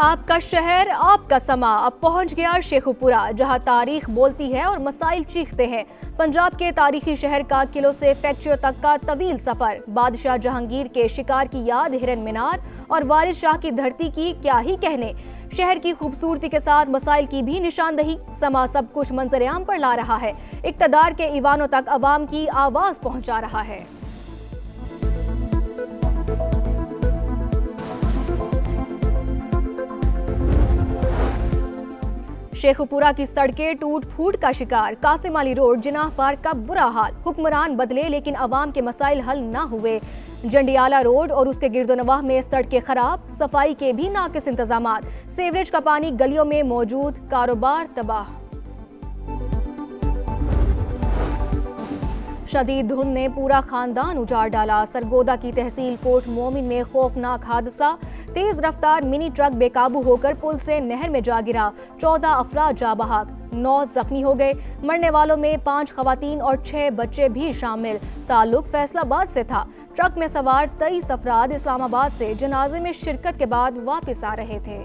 आपका शहर आपका समा अब पहुंच गया शेखुपुरा, जहां तारीख बोलती है और मसाइल चीखते हैं। पंजाब के तारीखी शहर का किलों से फैक्ट्रियों तक का तवील सफर, बादशाह जहांगीर के शिकार की याद, हिरन मीनार और वारिस शाह की धरती की क्या ही कहने। शहर की खूबसूरती के साथ मसाइल की भी निशानदही। समा सब कुछ मंजर-ए-आम पर ला रहा है, इक्तदार के ईवानों तक अवाम की आवाज पहुंचा रहा है। शेखुपुरा की सड़कें टूट फूट का शिकार, कासिम अली रोड जिनाह पार्क का बुरा हाल। हुक्मरान बदले लेकिन अवाम के मसाइल हल न हुए। जंडियाला रोड और उसके गिरदोनवाह में सड़कें खराब, सफाई के भी नाकिस इंतजामात। सीवरेज का पानी गलियों में मौजूद, कारोबार तबाह। शदीद धुंध ने पूरा खानदान उजाड़ डाला। सरगोदा की तहसील कोट मोमिन में खौफनाक हादसा, तेज रफ्तार मिनी ट्रक बेकाबू होकर पुल से नहर में जा गिरा। 14 अफराद जा बहाक, 9 जख्मी हो गए। मरने वालों में 5 खवातीन और 6 बच्चे भी शामिल। ताल्लुक फैसलाबाद से था। ट्रक में सवार 23 अफराद इस्लामाबाद से जनाजे में शिरकत के बाद वापस आ रहे थे।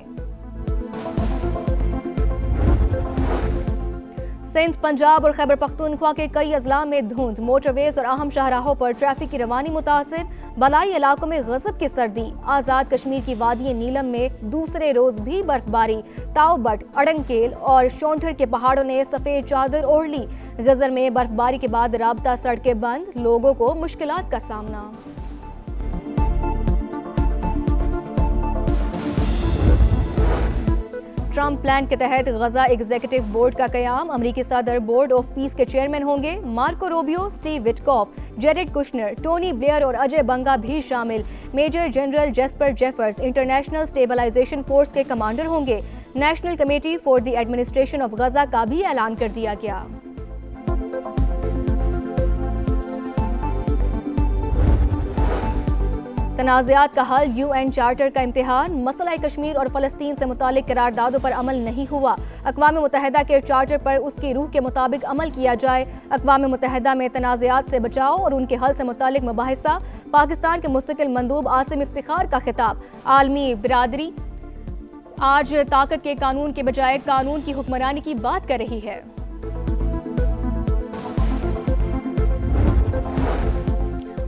सिंध, पंजाब और खैबर पख्तूनख्वा के कई अजला में धुंध, मोटरवेज और अहम शाहराहों पर ट्रैफिक की रवानी मुतासिर। बलाई इलाकों में गजब की सर्दी। आजाद कश्मीर की वादी नीलम में दूसरे रोज भी बर्फबारी। ताओबट, अड़ंकेल और शोंठर के पहाड़ों ने सफेद चादर ओढ़ ली। गजर में बर्फबारी के बाद राबता सड़कें बंद, लोगों को मुश्किलात का सामना। ट्रंप प्लान के तहत गजा एग्जीक्यूटिव बोर्ड का कयाम। अमरीकी सदर बोर्ड ऑफ पीस के चेयरमैन होंगे। Marco Rubio, Steve Witkoff, Jared Kushner, Tony Blair और अजय बंगा भी शामिल। Major general Jasper Jeffers International Stabilisation Force के कमांडर होंगे। National Committee for the Administration of Gaza का भी ऐलान कर दिया गया। तनाज़ात का हल, यूएन चार्टर का इम्तिहान। मसला कश्मीर और फ़लस्तीन से मुतालिक करारदादों पर अमल नहीं हुआ। अक़वाम मुत्तहिदा के चार्टर पर उसकी रूह के मुताबिक अमल किया जाए। अक़वाम मुत्तहिदा में तनाज़ात से बचाव और उनके हल से मुतालिक मुबाहिसा। पाकिस्तान के मुस्तकिल मंदूब आसिम इफ्तिखार का खिताब। आलमी बिरादरी आज ताकत के कानून के बजाय कानून की हुक्मरानी की बात कर रही है।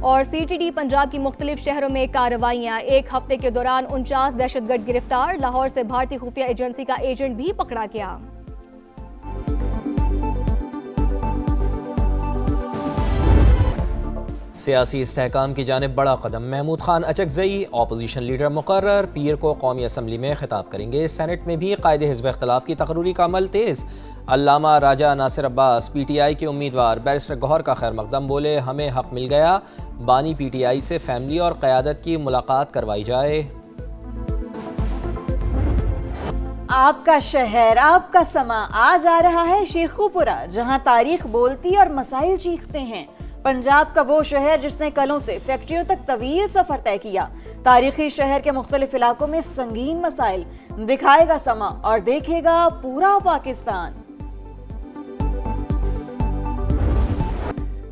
और सीटीडी पंजाब की मुख्तलिफ शहरों में कार्रवाइयां। एक हफ्ते के दौरान 49 दहशतगर्द गिरफ्तार। लाहौर से भारतीय खुफिया एजेंसी का एजेंट भी पकड़ा गया। सियासी इस्तेहकाम की जानिब बड़ा कदम। महमूद खान अचकजई ऑपोजिशन लीडर मुकर्रर, पीर को कौमी असम्बली में खिताब करेंगे। सेनेट में भी कायदे हिज़्ब इख्तिलाफ की तकरूरी का अमल तेज़। अल्लामा राजा नासिर अब्बास पीटीआई के उम्मीदवार बैरिस्टर गौहर का खैर मकदम, बोले हमें हक मिल गया, बानी पीटीआई से फैमिली और क़यादत की मुलाकात करवाई जाए। आपका शहर आपका समा आज आ रहा है शेखुपुरा, जहां तारीख बोलती और मसाइल चीखते हैं। पंजाब का वो शहर जिसने कलों से फैक्ट्रियों तक तवील सफर तय किया। तारीखी शहर के मुख्तलिफ इलाकों में संगीन मसाइल, दिखाएगा समा और देखेगा पूरा पाकिस्तान।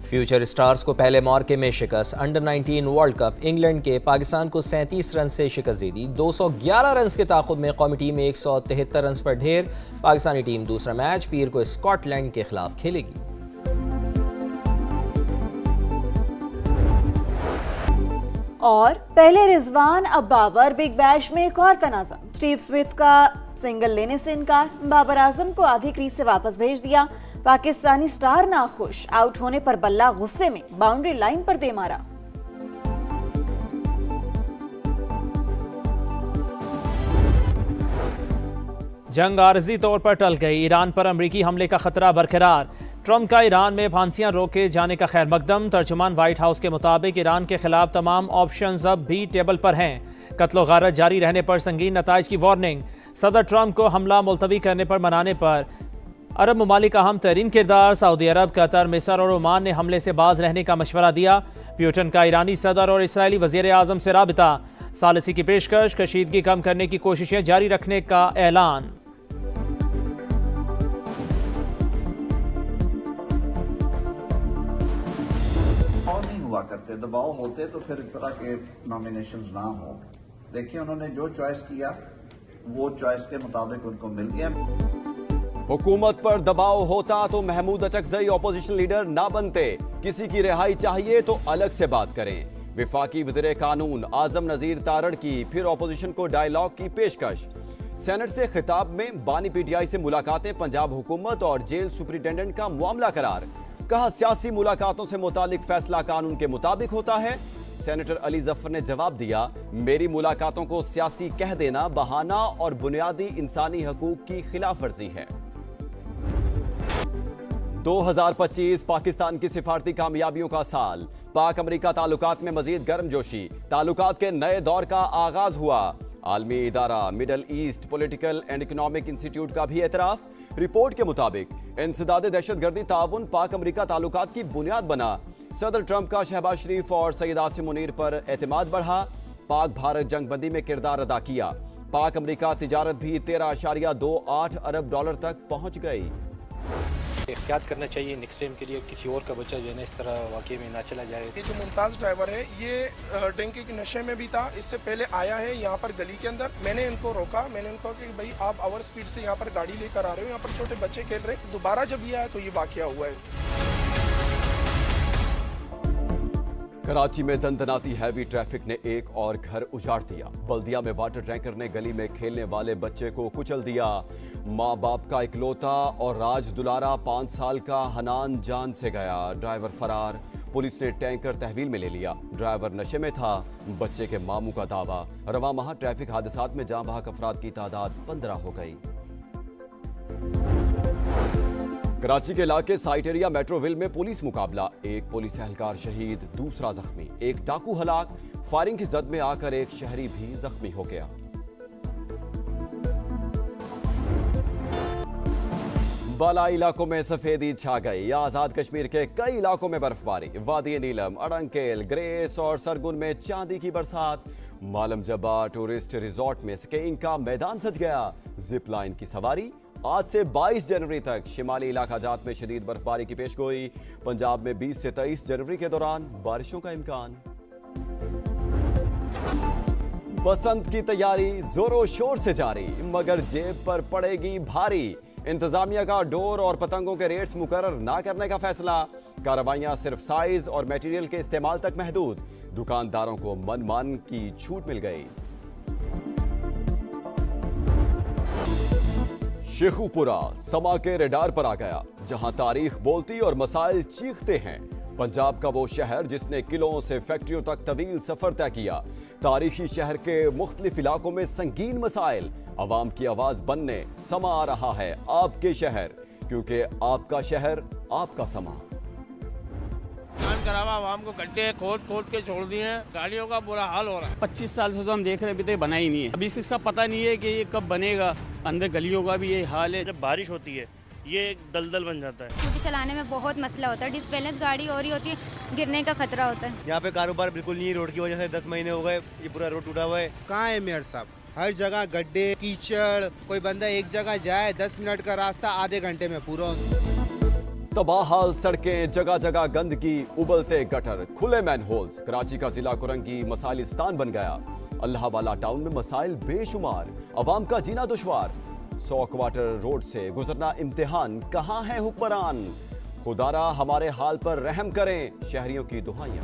फ्यूचर स्टार्स को पहले मौके में शिकस्त। अंडर 19 वर्ल्ड कप, इंग्लैंड के पाकिस्तान को 37 रन से शिकस्त दे दी। 211 रन के ताक़ुब में कौमी टीम 173 रन पर ढेर। पाकिस्तानी टीम दूसरा मैच पीर को स्कॉटलैंड के खिलाफ खेलेगी। और पहले रिजवान अब बाबर, बिग बैश में एक और तनाज़ा। स्टीव स्मिथ का सिंगल लेने से इनकार, बाबर आजम को आधी क्रीज से वापस भेज दिया। पाकिस्तानी स्टार नाखुश, आउट होने पर बल्ला गुस्से में बाउंड्री लाइन पर दे मारा। जंग आरजी तौर पर टल गई। ईरान पर अमरीकी हमले का खतरा बरकरार। ट्रंप का ईरान में फांसियां रोके जाने का खैर मकदम। तर्जुमान व्हाइट हाउस के मुताबिक ईरान के खिलाफ तमाम ऑप्शंस अब भी टेबल पर हैं। कत्लो गारत जारी रहने पर संगीन नताइज की वार्निंग। सदर ट्रंप को हमला मुलतवी करने पर मनाने पर अरब ममालिक का अहम तरीन किरदार। सऊदी अरब, कतर, मिस्र और ओमान ने हमले से बाज रहने का मशवरा दिया। प्यूटन का ईरानी सदर और इसराइली वज़ीर आज़म से राबिता। सालिसी की पेशकश, कशीदगी कम करने की कोशिशें जारी रखने का ऐलान। हुआ करते, दबाव होते तो फिर इस तरह के नॉमिनेशंस ना हो। देखिए उन्होंने जो चॉइस किया वो चॉइस के मुताबिक उनको मिल गया। हुकूमत पर दबाव होता तो महमूद अचकजई ऑपोजिशन लीडर ना बनते। किसी की रिहाई चाहिए तो अलग से बात करें। विफाकी वज़ीर कानून आजम नजीर तारड़ की फिर ऑपोजिशन को डायलॉग की पेशकश। सेनेट से खिताब में बानी पीटीआई से मुलाकातें पंजाब हुकूमत और जेल सुपरिटेंडेंट का मामला करार। कहा सियासी मुलाकातों से मुतालिक फैसला कानून के मुताबिक होता है। सेनेटर अली जफर ने जवाब दिया, मेरी मुलाकातों को सियासी कह देना बहाना और बुनियादी इंसानी हकूक की खिलाफ वर्जी है। 2025 पाकिस्तान की सिफारती कामयाबियों का साल। पाक अमेरिका ताल्लुकात में मजीद गर्मजोशी। ताल्लुकात के नए दौर का आगाज हुआ। आलमी इदारा middle east political and economic institute का भी एतराफ। रिपोर्ट के मुताबिक इंसदादे दहशतगर्दी ताउन पाक अमेरिका ताल्लुकात की बुनियाद बना। सदर ट्रंप का शहबाज शरीफ और सैयद आसिम मुनीर पर एतमाद बढ़ा। पाक भारत जंगबंदी में किरदार अदा किया। पाक अमेरिका तिजारत भी 13.28 अरब डॉलर तक पहुंच गई। एहतियात करना चाहिए नेक्स्ट टाइम के लिए, किसी और का बच्चा जो है ना इस तरह वाकई में ना चला जाए। ये जो मुमताज ड्राइवर है ये ड्रिंकिंग के नशे में भी था। इससे पहले आया है यहाँ पर गली के अंदर। मैंने इनको रोका, मैंने उनको कहा कि भाई आप ओवर स्पीड से यहाँ पर गाड़ी लेकर आ रहे हो, यहाँ पर छोटे बच्चे खेल रहे हैं। दोबारा जब ये आया तो ये वाकया हुआ है। कराची में दंदनाती हैवी ट्रैफिक ने एक और घर उजाड़ दिया। बल्दिया में वाटर टैंकर ने गली में खेलने वाले बच्चे को कुचल दिया। माँ बाप का इकलौता और राज दुलारा 5 साल का हनान जान से गया। ड्राइवर फरार। पुलिस ने टैंकर तहवील में ले लिया। ड्राइवर नशे में था। बच्चे के मामू का दावा। रवा माह ट्रैफिक हादसात में जाँ बहक अफराद की तादाद 15 हो गई। कराची के इलाके साइट एरिया मेट्रोविल में पुलिस मुकाबला। एक पुलिस एहलकार शहीद, दूसरा जख्मी। एक डाकू हलाक। फायरिंग की जद में आकर एक शहरी भी जख्मी हो गया। बालाई इलाकों में सफेदी छा गई। आजाद कश्मीर के कई इलाकों में बर्फबारी। वादी नीलम, अड़ंकेल, ग्रेस और सरगुन में चांदी की बरसात। मालम जबा टूरिस्ट रिजॉर्ट में स्कीइंग का मैदान सज गया। जिप लाइन की सवारी। आज से 22 जनवरी तक शिमाली इलाका जात में शदीद बर्फबारी की पेशगोई। पंजाब में 20 से 23 जनवरी के दौरान बारिशों का इम्कान। बसंत की तैयारी जोरों शोर से जारी, मगर जेब पर पड़ेगी भारी। इंतजामिया का डोर और पतंगों के रेट्स मुकर्रर ना करने का फैसला। कार्रवाइयां सिर्फ साइज और मटेरियल के इस्तेमाल तक महदूद। दुकानदारों को मनमान की छूट मिल गई। शेखुपुरा समा के रेडार पर आ गया, जहां तारीख बोलती और मसाइल चीखते हैं। पंजाब का वो शहर जिसने किलों से फैक्ट्रियों तक तवील सफर तय किया। तारीखी शहर के मुख्तलिफ इलाकों में संगीन मसाइल। अवाम की आवाज बनने समा आ रहा है आपके शहर, क्योंकि आपका शहर आपका समा। करावा आवाम को गड्ढे खोद के छोड़ दिए हैं। गाड़ियों का बुरा हाल हो रहा है। 25 साल से तो हम देख रहे हैं, अभी तक बना ही नहीं है। अभी इसका पता नहीं है कि ये कब बनेगा। अंदर गलियों का भी ये हाल है। जब बारिश होती है ये एक दलदल बन जाता है। स्कूटी चलाने में बहुत मसला होता है। डिसबैलेंस गाड़ी हो रही होती है, गिरने का खतरा होता है। यहाँ पे कारोबार बिल्कुल नहीं है। रोड की वजह से 10 महीने हो गए, ये पूरा रोड टूटा हुआ है। कहाँ है मेयर साहब? हर जगह गड्ढे, कीचड़। कोई बंदा एक जगह जाए 10 मिनट का रास्ता आधे घंटे में पूरा। तबाहाल सड़कें, जगह जगह गंदगी, उबलते गटर, खुले मैनहोल्स। कराची का जिला कुरंगी मसाइलिस्तान बन गया। अल्लाह वाला टाउन में मसाइल बेशुमार। अवाम का जीना दुश्वार। 100 क्वार्टर रोड से गुजरना इम्तिहान। कहाँ है हुक्मरान? खुदारा हमारे हाल पर रहम करें, शहरियों की दुआएं।